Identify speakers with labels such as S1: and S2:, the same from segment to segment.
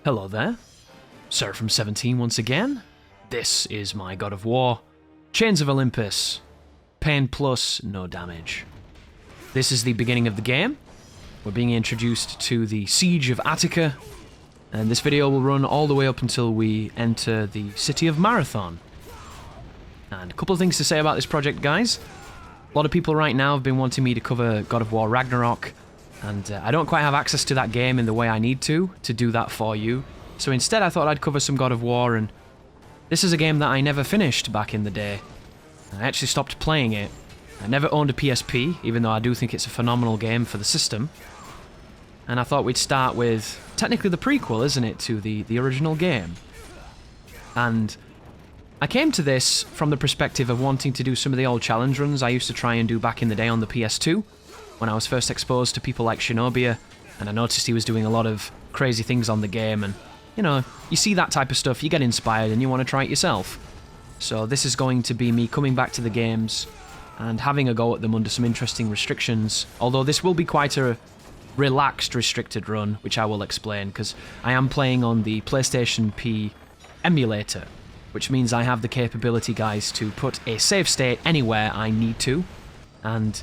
S1: Hello there, Sir from 17 once again. This is my God of War, Chains of Olympus, pain plus no damage. This is the beginning of the game. We're being introduced to the Siege of Attica, and this video will run all the way up until we enter the city of Marathon. And a couple of things to say about this project, guys. A lot of people right now have been wanting me to cover God of War Ragnarok, and I don't quite have access to that game in the way I need to do that for you. So instead I thought I'd cover some God of War, and this is a game that I never finished back in the day. I actually stopped playing it. I never owned a PSP, even though I do think it's a phenomenal game for the system. And I thought we'd start with, technically the prequel, isn't it, to the original game. And I came to this from the perspective of wanting to do some of the old challenge runs I used to try and do back in the day on the PS2, when I was first exposed to people like Shinobia, and I noticed he was doing a lot of crazy things on the game, and, you know, you see that type of stuff, you get inspired and you want to try it yourself. So this is going to be me coming back to the games and having a go at them under some interesting restrictions, although this will be quite a relaxed, restricted run, which I will explain, because I am playing on the PlayStation P emulator, which means I have the capability, guys, to put a save state anywhere I need to, and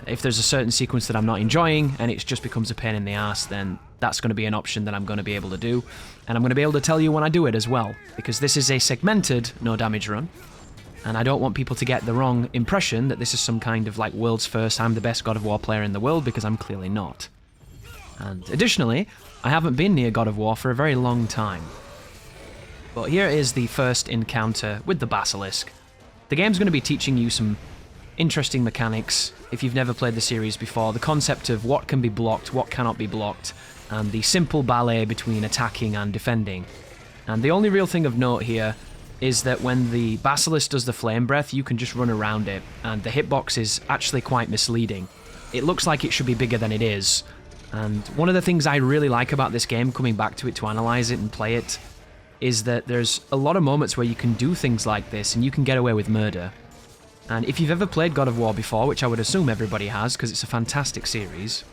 S1: if there's a certain sequence that I'm not enjoying and it just becomes a pain in the ass, then that's going to be an option that I'm going to be able to do, and I'm going to be able to tell you when I do it as well, because this is a segmented no damage run, and I don't want people to get the wrong impression that this is some kind of like world's first, I'm the best God of War player in the world, because I'm clearly not. And additionally, I haven't been near God of War for a very long time. But here is the first encounter with the Basilisk. The game's going to be teaching you some interesting mechanics if you've never played the series before, the concept of what can be blocked, what cannot be blocked, and the simple ballet between attacking and defending. And the only real thing of note here is that when the Basilisk does the flame breath, you can just run around it, and the hitbox is actually quite misleading. It looks like it should be bigger than it is, and one of the things I really like about this game, coming back to it to analyze it and play it, is that there's a lot of moments where you can do things like this and you can get away with murder. And if you've ever played God of War before, which I would assume everybody has because it's a fantastic series,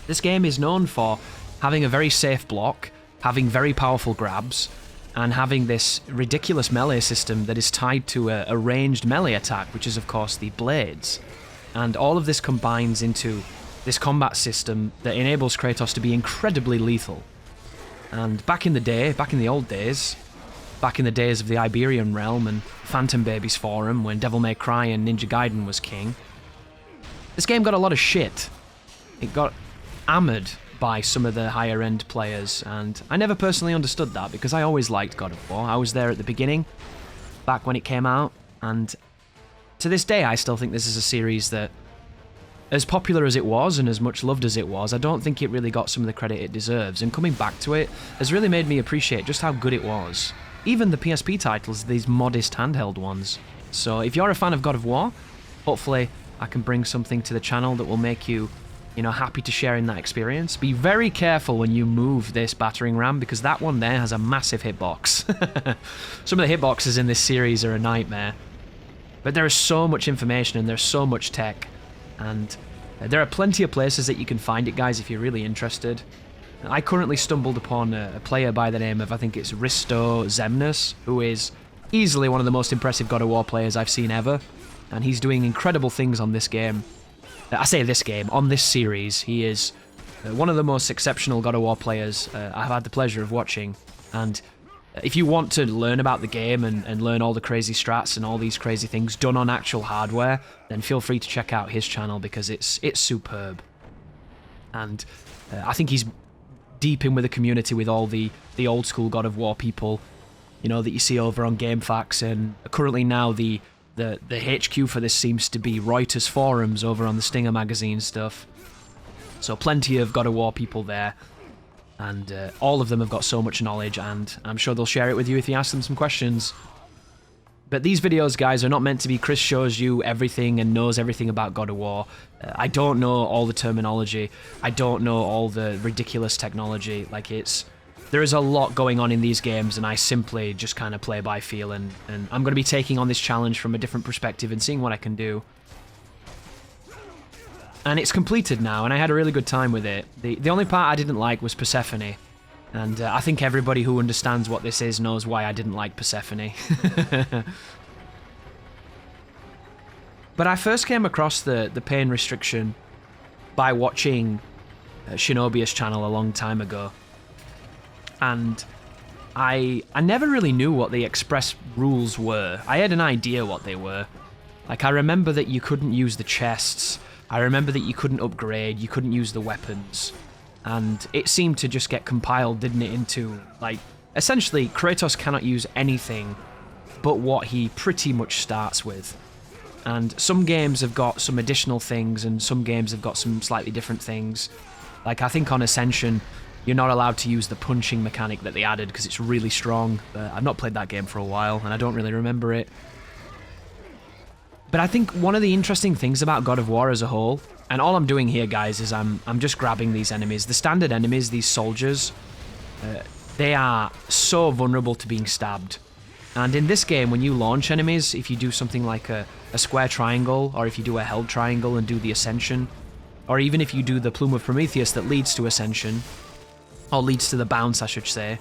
S1: this game is known for having a very safe block, having very powerful grabs, and having this ridiculous melee system that is tied to a ranged melee attack, which is of course the blades. And all of this combines into this combat system that enables Kratos to be incredibly lethal. And back in the day, back in the old days, back in the days of the Iberian Realm and Phantom Babies Forum, when Devil May Cry and Ninja Gaiden was king, this game got a lot of shit. It got hammered by some of the higher end players, and I never personally understood that because I always liked God of War. I was there at the beginning, back when it came out, and to this day I still think this is a series that, as popular as it was and as much loved as it was, I don't think it really got some of the credit it deserves, and coming back to it has really made me appreciate just how good it was. Even the PSP titles, these modest handheld ones. So if you're a fan of God of War, hopefully I can bring something to the channel that will make you, happy to share in that experience. Be very careful when you move this battering ram, because that one there has a massive hitbox. Some of the hitboxes in this series are a nightmare. But there is so much information and there's so much tech. And there are plenty of places that you can find it, guys, if you're really interested. I currently stumbled upon a player by the name of, I think it's Risto Zemnis, who is easily one of the most impressive God of War players I've seen ever. And he's doing incredible things on this game. I say this game, on this series. He is one of the most exceptional God of War players I've had the pleasure of watching. And if you want to learn about the game and learn all the crazy strats and all these crazy things done on actual hardware, then feel free to check out his channel because it's superb. And I think he's deep in with the community with all the old school God of War people, that you see over on GameFAQs, and currently now the HQ for this seems to be Reuters forums over on the Stinger magazine stuff. So plenty of God of War people there. And all of them have got so much knowledge, and I'm sure they'll share it with you if you ask them some questions. But these videos, guys, are not meant to be Chris shows you everything and knows everything about God of War. I don't know all the terminology. I don't know all the ridiculous technology. There is a lot going on in these games, and I simply just kind of play by feel, and I'm going to be taking on this challenge from a different perspective and seeing what I can do. And it's completed now, and I had a really good time with it. The only part I didn't like was Persephone. And I think everybody who understands what this is knows why I didn't like Persephone. But I first came across the pain restriction by watching Shinobi's channel a long time ago. And I never really knew what the express rules were. I had an idea what they were. Like, I remember that you couldn't use the chests. I remember that you couldn't upgrade, you couldn't use the weapons. And it seemed to just get compiled, didn't it, into, like, essentially, Kratos cannot use anything but what he pretty much starts with. And some games have got some additional things, and some games have got some slightly different things. Like, I think on Ascension, you're not allowed to use the punching mechanic that they added because it's really strong. I've not played that game for a while, and I don't really remember it. But I think one of the interesting things about God of War as a whole, and all I'm doing here, guys, is I'm just grabbing these enemies. The standard enemies, these soldiers, they are so vulnerable to being stabbed. And in this game, when you launch enemies, if you do something like a square triangle, or if you do a held triangle and do the Ascension, or even if you do the Plume of Prometheus that leads to Ascension, or leads to the bounce, I should say,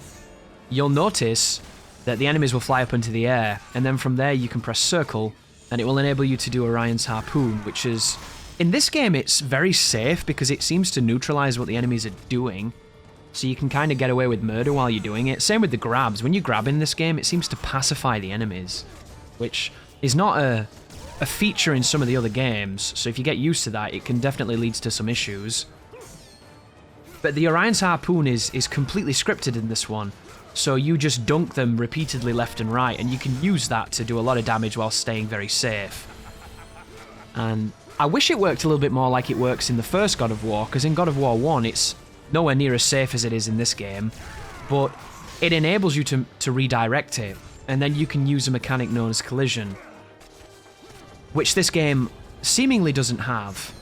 S1: you'll notice that the enemies will fly up into the air, and then from there you can press circle, and it will enable you to do Orion's Harpoon, which is... In this game, it's very safe because it seems to neutralize what the enemies are doing, so you can kind of get away with murder while you're doing it. Same with the grabs. When you grab in this game, it seems to pacify the enemies, which is not a feature in some of the other games, so if you get used to that, it can definitely lead to some issues. But the Orion's Harpoon is completely scripted in this one, so you just dunk them repeatedly left and right, and you can use that to do a lot of damage while staying very safe. And I wish it worked a little bit more like it works in the first God of War, because in God of War 1 it's nowhere near as safe as it is in this game, but it enables you to redirect it, and then you can use a mechanic known as collision, which this game seemingly doesn't have.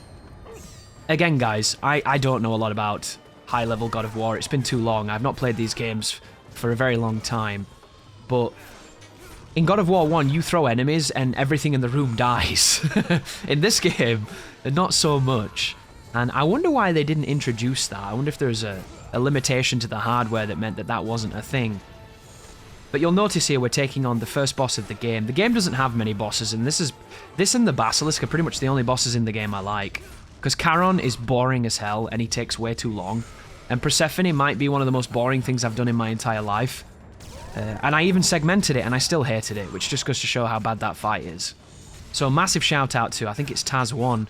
S1: Again, guys, I don't know a lot about high-level God of War. It's been too long. I've not played these games for a very long time, but in God of War 1, you throw enemies and everything in the room dies. In this game, not so much. And I wonder why they didn't introduce that. I wonder if there's a limitation to the hardware that meant that that wasn't a thing. But you'll notice here we're taking on the first boss of the game. The game doesn't have many bosses, and this and the Basilisk are pretty much the only bosses in the game I like. Because Charon is boring as hell, and he takes way too long. And Persephone might be one of the most boring things I've done in my entire life. And I even segmented it, and I still hated it, which just goes to show how bad that fight is. So a massive shout out to, I think it's Taz1.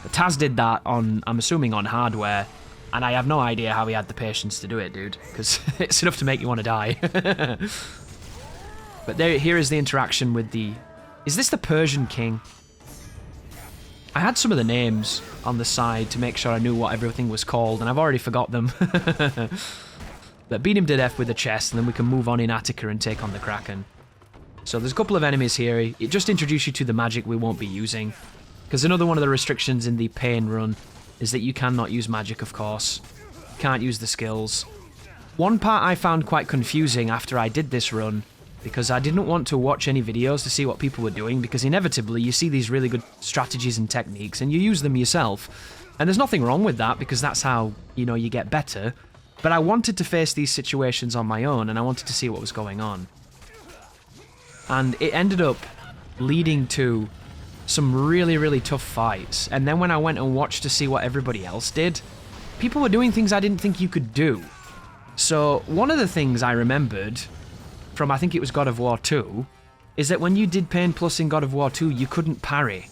S1: Taz did that on, I'm assuming on hardware, and I have no idea how he had the patience to do it, dude, because it's enough to make you want to die. But here is the interaction with the... Is this the Persian King? I had some of the names on the side to make sure I knew what everything was called, and I've already forgot them. But beat him to death with the chest, and then we can move on in Attica and take on the Kraken. So there's a couple of enemies here. It just introduced you to the magic we won't be using. Because another one of the restrictions in the pain run is that you cannot use magic, of course. You can't use the skills. One part I found quite confusing after I did this run, because I didn't want to watch any videos to see what people were doing, because inevitably you see these really good strategies and techniques, and you use them yourself. And there's nothing wrong with that, because that's how, you know, you get better. But I wanted to face these situations on my own, and I wanted to see what was going on. And it ended up leading to some really, really tough fights. And then when I went and watched to see what everybody else did, people were doing things I didn't think you could do. So one of the things I remembered from, I think it was God of War 2, is that when you did Pain Plus in God of War 2, you couldn't parry.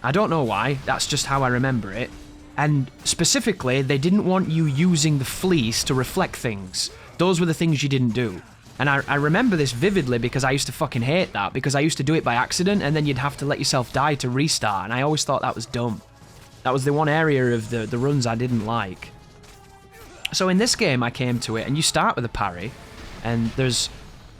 S1: I don't know why, that's just how I remember it. And specifically, they didn't want you using the fleece to reflect things. Those were the things you didn't do. And I remember this vividly because I used to fucking hate that, because I used to do it by accident and then you'd have to let yourself die to restart, and I always thought that was dumb. That was the one area of the runs I didn't like. So in this game I came to it, and you start with a parry, and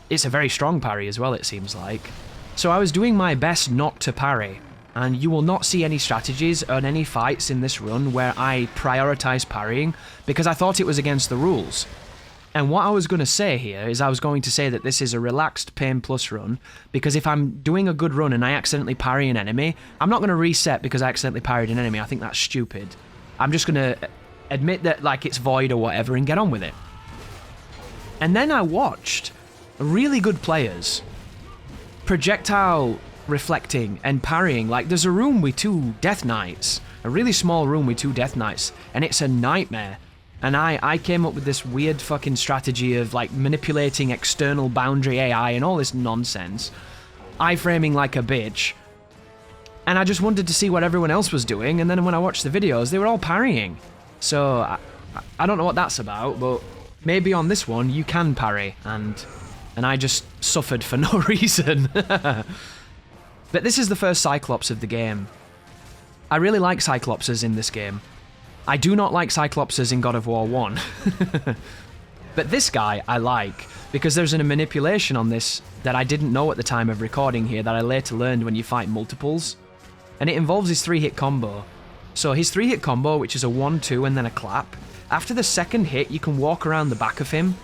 S1: it's a very strong parry as well, it seems like. So I was doing my best not to parry, and you will not see any strategies on any fights in this run where I prioritize parrying, because I thought it was against the rules. And what I was going to say here is I was going to say that this is a relaxed Pain Plus run, because if I'm doing a good run and I accidentally parry an enemy, I'm not going to reset because I accidentally parried an enemy. I think that's stupid. I'm just going to admit that, like, it's void or whatever and get on with it. And then I watched really good players projectile reflecting and parrying. Like, there's a room with 2 Death Knights, a really small room with 2 Death Knights, and it's a nightmare. And I came up with this weird fucking strategy of, like, manipulating external boundary AI and all this nonsense, iframing like a bitch, and I just wanted to see what everyone else was doing, and then when I watched the videos, they were all parrying. So, I don't know what that's about, but maybe on this one, you can parry, and I just suffered for no reason. But this is the first Cyclops of the game. I really like Cyclopses in this game. I do not like Cyclopses in God of War 1. But this guy I like, because there's a manipulation on this that I didn't know at the time of recording here that I later learned when you fight multiples. And it involves his 3-hit combo. So his 3-hit combo, which is a 1-2 and then a clap, after the second hit you can walk around the back of him,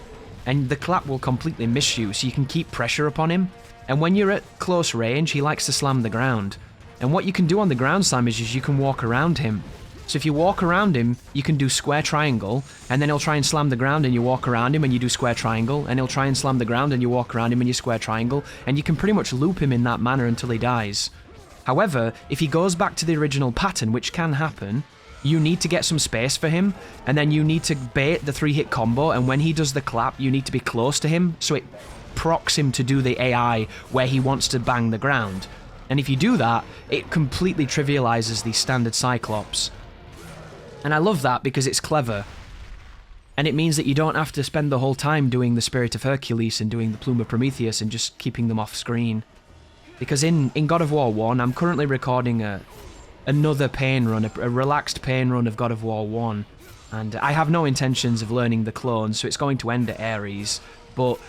S1: and the clap will completely miss you, so you can keep pressure upon him. And when you're at close range, he likes to slam the ground. And what you can do on the ground slam is you can walk around him. So if you walk around him, you can do square triangle, and then he'll try and slam the ground and you walk around him and you do square triangle, and he'll try and slam the ground and you walk around him and you square triangle, and you can pretty much loop him in that manner until he dies. However, if he goes back to the original pattern, which can happen, you need to get some space for him, and then you need to bait the 3-hit combo, and when he does the clap, you need to be close to him, so it procs him to do the AI where he wants to bang the ground. And if you do that, it completely trivializes the standard Cyclops. And I love that because it's clever. And it means that you don't have to spend the whole time doing the Spirit of Hercules and doing the Plume of Prometheus and just keeping them off screen. Because in God of War 1, I'm currently recording another pain run, a relaxed pain run of God of War 1. And I have no intentions of learning the clones, so it's going to end at Ares. But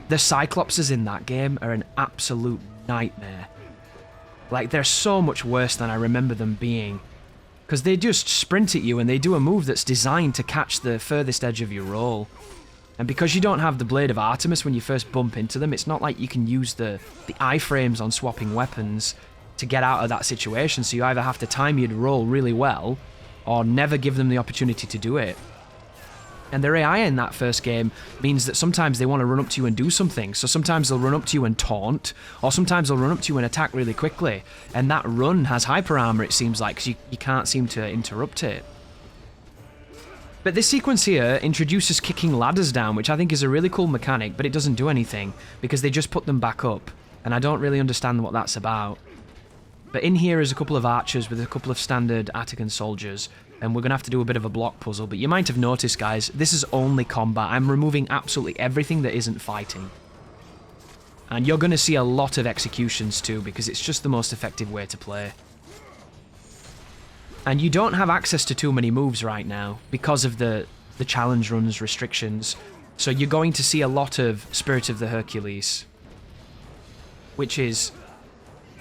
S1: the Cyclopses in that game are an absolute nightmare. Like, they're so much worse than I remember them being. Because they just sprint at you and they do a move that's designed to catch the furthest edge of your roll. And because you don't have the Blade of Artemis when you first bump into them, it's not like you can use the iframes on swapping weapons to get out of that situation, so you either have to time your roll really well, or never give them the opportunity to do it. And their AI in that first game means that sometimes they want to run up to you and do something, so sometimes they'll run up to you and taunt, or sometimes they'll run up to you and attack really quickly, and that run has hyper armor, it seems like, because you can't seem to interrupt it. But this sequence here introduces kicking ladders down, which I think is a really cool mechanic, but it doesn't do anything, because they just put them back up, and I don't really understand what that's about. But in here is a couple of archers with a couple of standard Attican soldiers, and we're going to have to do a bit of a block puzzle. But you might have noticed, guys, this is only combat. I'm removing absolutely everything that isn't fighting. And you're going to see a lot of executions too, because it's just the most effective way to play. And you don't have access to too many moves right now, because of the challenge runs restrictions. So you're going to see a lot of Spirit of the Hercules, which is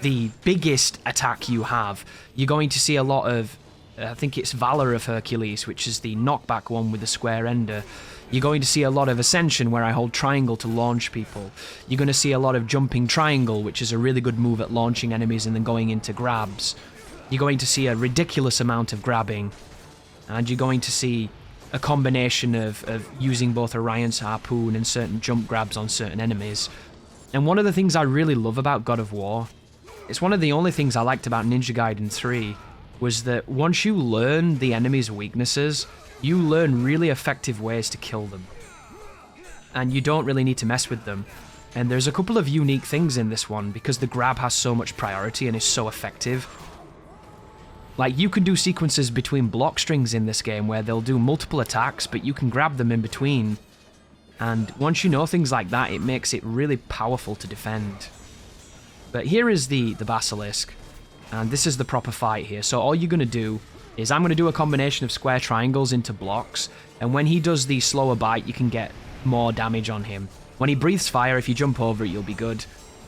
S1: the biggest attack you have. You're going to see a lot of, I think it's Valor of Hercules, which is the knockback one with the square ender. You're going to see a lot of Ascension, where I hold triangle to launch people. You're going to see a lot of Jumping Triangle, which is a really good move at launching enemies and then going into grabs. You're going to see a ridiculous amount of grabbing. And you're going to see a combination of using both Orion's Harpoon and certain jump grabs on certain enemies. And one of the things I really love about God of War, it's one of the only things I liked about Ninja Gaiden 3, was that once you learn the enemy's weaknesses, you learn really effective ways to kill them. And you don't really need to mess with them. And there's a couple of unique things in this one, because the grab has so much priority and is so effective. Like, you can do sequences between block strings in this game where they'll do multiple attacks, but you can grab them in between. And once you know things like that, it makes it really powerful to defend. But here is the Basilisk, and this is the proper fight here. So all you're going to do is I'm going to do a combination of square triangles into blocks, and when he does the slower bite, you can get more damage on him. When he breathes fire, if you jump over it, you'll be good.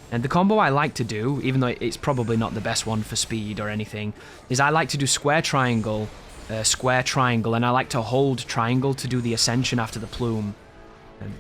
S1: And the combo I like to do, even though it's probably not the best one for speed or anything, is I like to do square triangle, and I like to hold triangle to do the Ascension after the plume.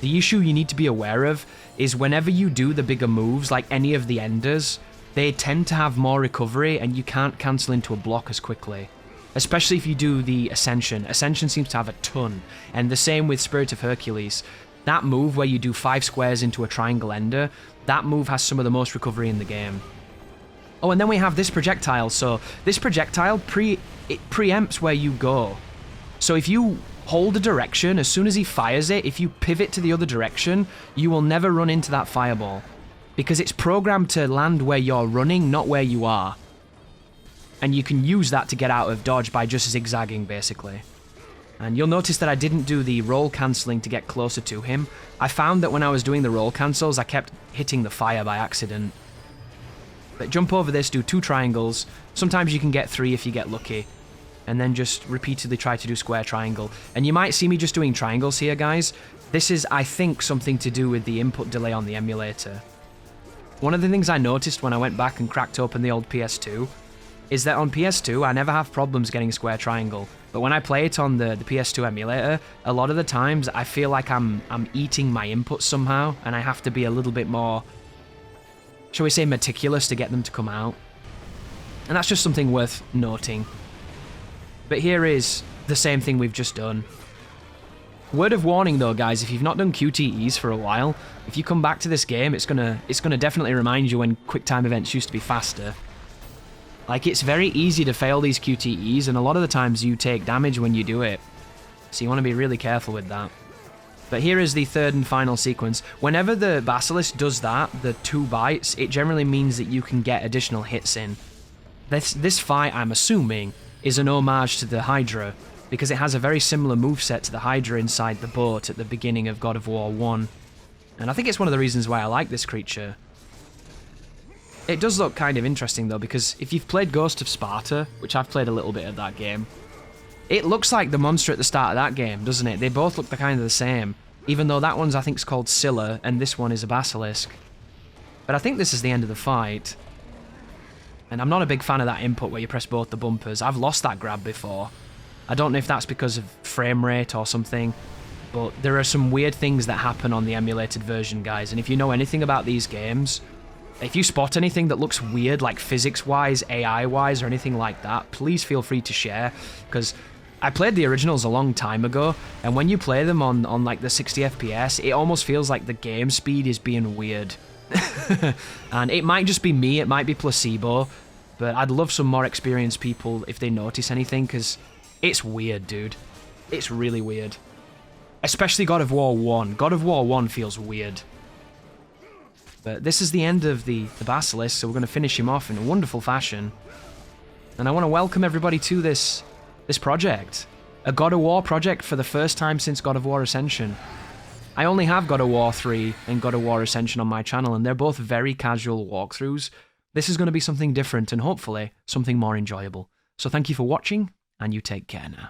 S1: The issue you need to be aware of is whenever you do the bigger moves, like any of the enders, they tend to have more recovery and you can't cancel into a block as quickly. Especially if you do the Ascension. Ascension seems to have a ton. And the same with Spirit of Hercules. that move where you do 5 squares into a triangle ender, that move has some of the most recovery in the game. Oh, and then we have this projectile. So this projectile preempts where you go. So if you hold a direction, as soon as he fires it, if you pivot to the other direction, you will never run into that fireball. Because it's programmed to land where you're running, not where you are. And you can use that to get out of dodge by just zigzagging, basically. And you'll notice that I didn't do the roll cancelling to get closer to him. I found that when I was doing the roll cancels, I kept hitting the fire by accident. But jump over this, do 2 triangles. Sometimes you can get 3 if you get lucky. And then just repeatedly try to do square triangle. And you might see me just doing triangles here, guys. This is, I think, something to do with the input delay on the emulator. One of the things I noticed when I went back and cracked open the old PS2 is that on PS2, I never have problems getting square triangle. But when I play it on the PS2 emulator, a lot of the times I feel like I'm eating my inputs somehow, and I have to be a little bit more, shall we say, meticulous to get them to come out. And that's just something worth noting. But here is the same thing we've just done. Word of warning though, guys, if you've not done QTEs for a while, if you come back to this game, it's gonna definitely remind you when QuickTime events used to be faster. Like, it's very easy to fail these QTEs, and a lot of the times you take damage when you do it. So you want to be really careful with that. But here is the third and final sequence. Whenever the Basilisk does that, the 2 bites, it generally means that you can get additional hits in. This fight, I'm assuming, is an homage to the Hydra, because it has a very similar moveset to the Hydra inside the boat at the beginning of God of War 1. And I think it's one of the reasons why I like this creature. It does look kind of interesting though, because if you've played Ghost of Sparta, which I've played a little bit of that game, it looks like the monster at the start of that game, doesn't it? They both look kind of the same, even though that one's, I think, is called Scylla, and this one is a Basilisk. But I think this is the end of the fight. And I'm not a big fan of that input where you press both the bumpers. I've lost that grab before. I don't know if that's because of frame rate or something, but there are some weird things that happen on the emulated version, guys, and if you know anything about these games, if you spot anything that looks weird, like physics-wise, AI-wise, or anything like that, please feel free to share, because I played the originals a long time ago, and when you play them on like the 60 FPS, it almost feels like the game speed is being weird. And it might just be me, it might be placebo, but I'd love some more experienced people if they notice anything, because it's weird, dude. It's really weird. Especially God of War 1. God of War 1 feels weird. But this is the end of the Basilisk, so we're going to finish him off in a wonderful fashion. And I want to welcome everybody to this project. A God of War project for the first time since God of War Ascension. I only have God of War 3 and God of War Ascension on my channel, and they're both very casual walkthroughs. This is going to be something different and hopefully something more enjoyable. So thank you for watching, and you take care now.